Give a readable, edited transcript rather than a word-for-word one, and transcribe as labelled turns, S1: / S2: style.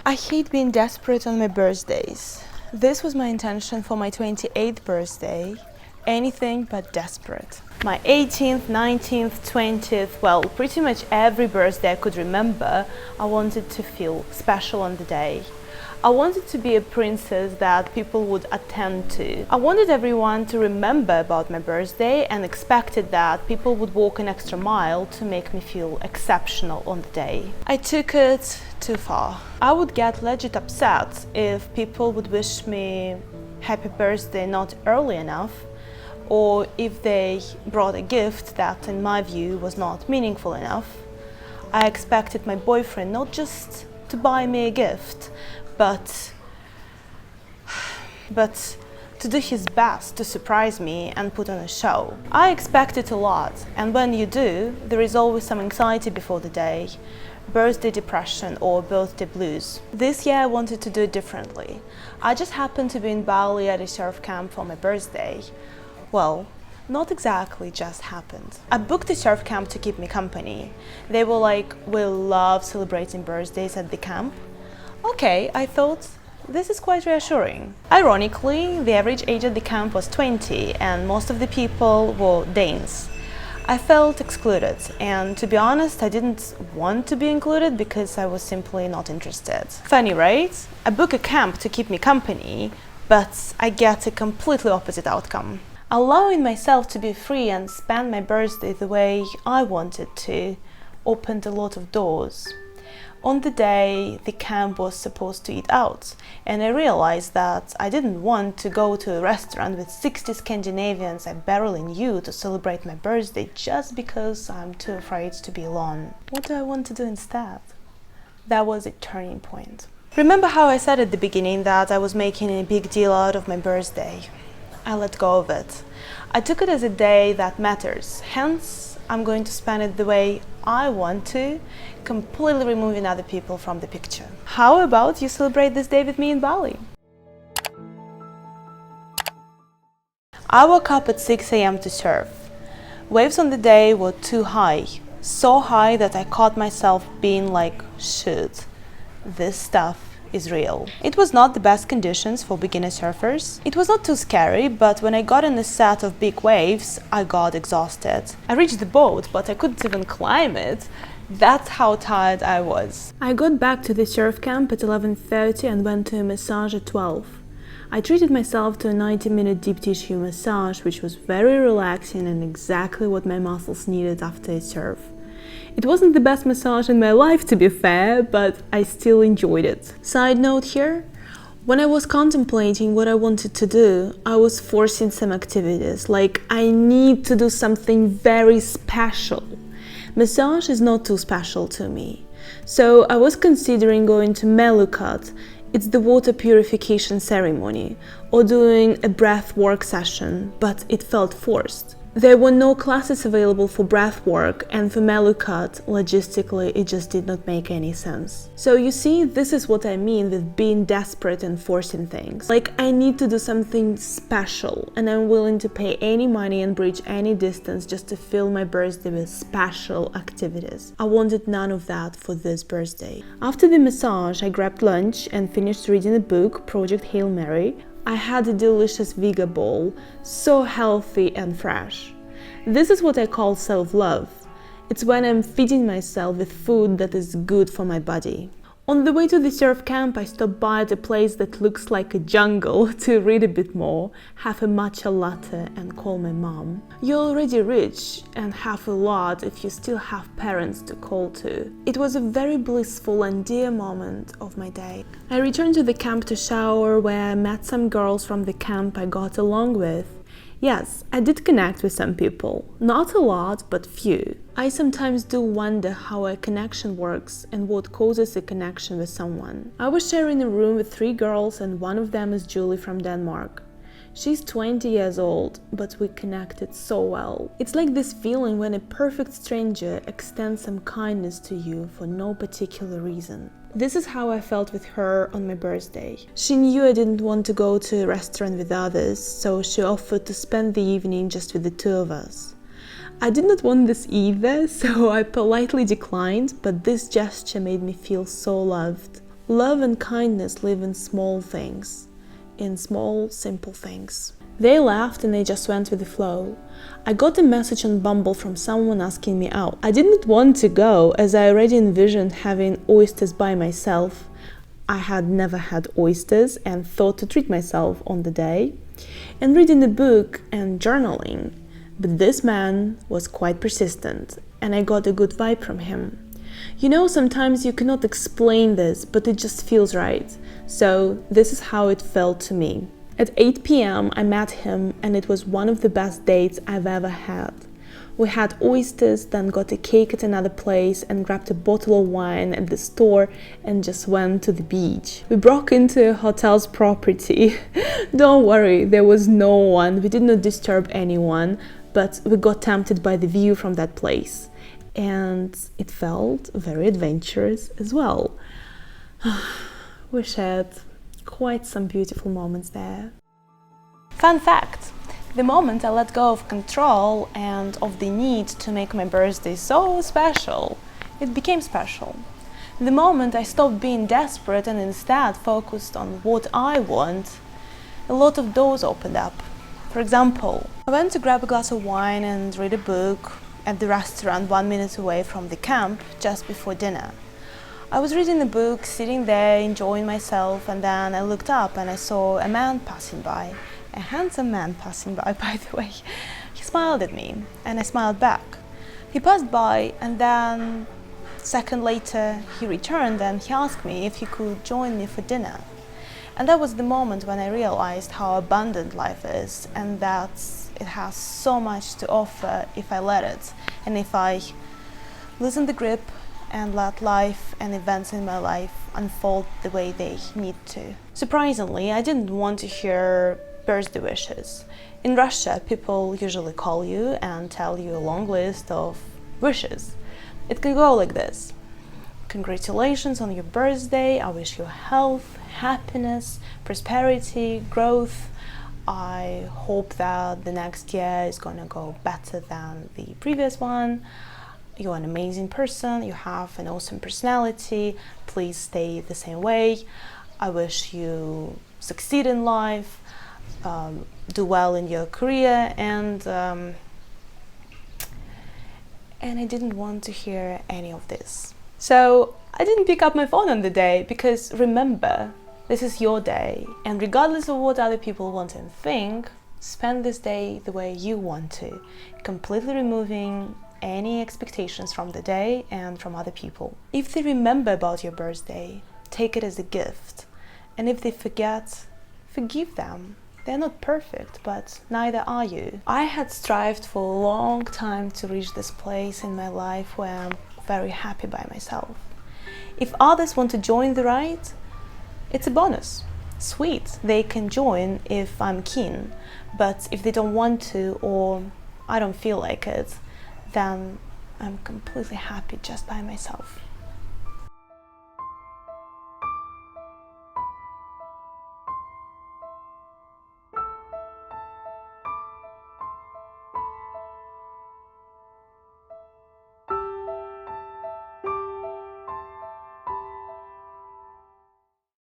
S1: I hate being desperate on my birthdays. This was my intention for my 28th birthday. Anything but desperate. My 18th, 19th, 20th, well, pretty much every birthday I could remember, I wanted to feel special on the day. I wanted to be a princess that people would attend to. I wanted everyone to remember about my birthday and expected that people would walk an extra mile to make me feel exceptional on the day. I took it too far. I would get legit upset if people would wish me happy birthday not early enough, or if they brought a gift that in my view was not meaningful enough. I expected my boyfriend not just to buy me a gift, but to do his best to surprise me and put on a show. I expected a lot, and when you do, there is always some anxiety before the day, birthday depression or birthday blues. This year I wanted to do it differently. I just happened to be in Bali at a surf camp for my birthday. Well, not exactly just happened. I booked a surf camp to keep me company. They were like, "We love celebrating birthdays at the camp." Okay, I thought, this is quite reassuring. Ironically, the average age at the camp was 20 and most of the people were Danes. I felt excluded, and to be honest, I didn't want to be included because I was simply not interested. Funny, right? I book a camp to keep me company, but I get a completely opposite outcome. Allowing myself to be free and spend my birthday the way I wanted to opened a lot of doors. On the day, the camp was supposed to eat out, and I realized that I didn't want to go to a restaurant with 60 Scandinavians I barely knew to celebrate my birthday just because I'm too afraid to be alone. What do I want to do instead? That was a turning point. Remember how I said at the beginning that I was making a big deal out of my birthday? I let go of it. I took it as a day that matters, hence I'm going to spend it the way I want to, completely removing other people from the picture. How about you celebrate this day with me in Bali? I woke up at 6 a.m. to surf. Waves on the day were too high, so high that I caught myself being like, shoot, this stuff is real. It was not the best conditions for beginner surfers. It was not too scary, but when I got in a set of big waves, I got exhausted. I reached the boat, but I couldn't even climb it. That's how tired I was. I got back to the surf camp at 11:30 and went to a massage at 12. I treated myself to a 90-minute deep tissue massage, which was very relaxing and exactly what my muscles needed after a surf. It wasn't the best massage in my life, to be fair, but I still enjoyed it. Side note here, when I was contemplating what I wanted to do, I was forcing some activities, like I need to do something very special. Massage is not too special to me, so I was considering going to Melukat, it's the water purification ceremony, or doing a breath work session, but it felt forced. There were no classes available for breath work, and for Melukat, logistically, it just did not make any sense. So you see, this is what I mean with being desperate and forcing things. Like, I need to do something special, and I'm willing to pay any money and bridge any distance just to fill my birthday with special activities. I wanted none of that for this birthday. After the massage, I grabbed lunch and finished reading a book, Project Hail Mary. I had a delicious vega bowl, so healthy and fresh. This is what I call self-love. It's when I'm feeding myself with food that is good for my body. On the way to the surf camp, I stopped by at a place that looks like a jungle to read a bit more, have a matcha latte and call my mom. You're already rich and have a lot if you still have parents to call to. It was a very blissful and dear moment of my day. I returned to the camp to shower, where I met some girls from the camp I got along with. Yes, I did connect with some people. Not a lot, but few. I sometimes do wonder how a connection works and what causes a connection with someone. I was sharing a room with 3 girls, and one of them is Julie from Denmark. She's 20 years old, but we connected so well. It's like this feeling when a perfect stranger extends some kindness to you for no particular reason. This is how I felt with her on my birthday. She knew I didn't want to go to a restaurant with others, so she offered to spend the evening just with the 2 of us. I did not want this either, so I politely declined, but this gesture made me feel so loved. Love and kindness live in small things, in small, simple things. They laughed and they just went with the flow. I got a message on Bumble from someone asking me out. I didn't want to go, as I already envisioned having oysters by myself. I had never had oysters and thought to treat myself on the day, and reading a book and journaling. But this man was quite persistent, and I got a good vibe from him. You know, sometimes you cannot explain this, but it just feels right. So this is how it felt to me. At 8 p.m. I met him, and it was one of the best dates I've ever had. We had oysters, then got a cake at another place and grabbed a bottle of wine at the store and just went to the beach. We broke into a hotel's property. Don't worry, there was no one. We did not disturb anyone, but we got tempted by the view from that place. And it felt very adventurous as well. We shared quite some beautiful moments there. Fun fact! The moment I let go of control and of the need to make my birthday so special, it became special. The moment I stopped being desperate and instead focused on what I want, a lot of doors opened up. For example, I went to grab a glass of wine and read a book at the restaurant 1 minute away from the camp just before dinner. I was reading the book, sitting there, enjoying myself, and then I looked up and I saw a man passing by. A handsome man passing by the way. He smiled at me, and I smiled back. He passed by, and then a second later he returned and he asked me if he could join me for dinner. And that was the moment when I realized how abundant life is, and that it has so much to offer if I let it, and if I loosen the grip and let life and events in my life unfold the way they need to. Surprisingly, I didn't want to hear birthday wishes. In Russia, people usually call you and tell you a long list of wishes. It can go like this: congratulations on your birthday, I wish you health, happiness, prosperity, growth. I hope that the next year is gonna go better than the previous one. You're an amazing person, you have an awesome personality, please stay the same way. I wish you succeed in life, do well in your career, and I didn't want to hear any of this. So I didn't pick up my phone on the day, because remember, this is your day, and regardless of what other people want and think, spend this day the way you want to, completely removing any expectations from the day and from other people. If they remember about your birthday, take it as a gift, and if they forget, forgive them. They're not perfect, but neither are you. I had strived for a long time to reach this place in my life where I'm very happy by myself. If others want to join the ride, it's a bonus. Sweet, they can join if I'm keen, but if they don't want to or I don't feel like it, then I'm completely happy just by myself.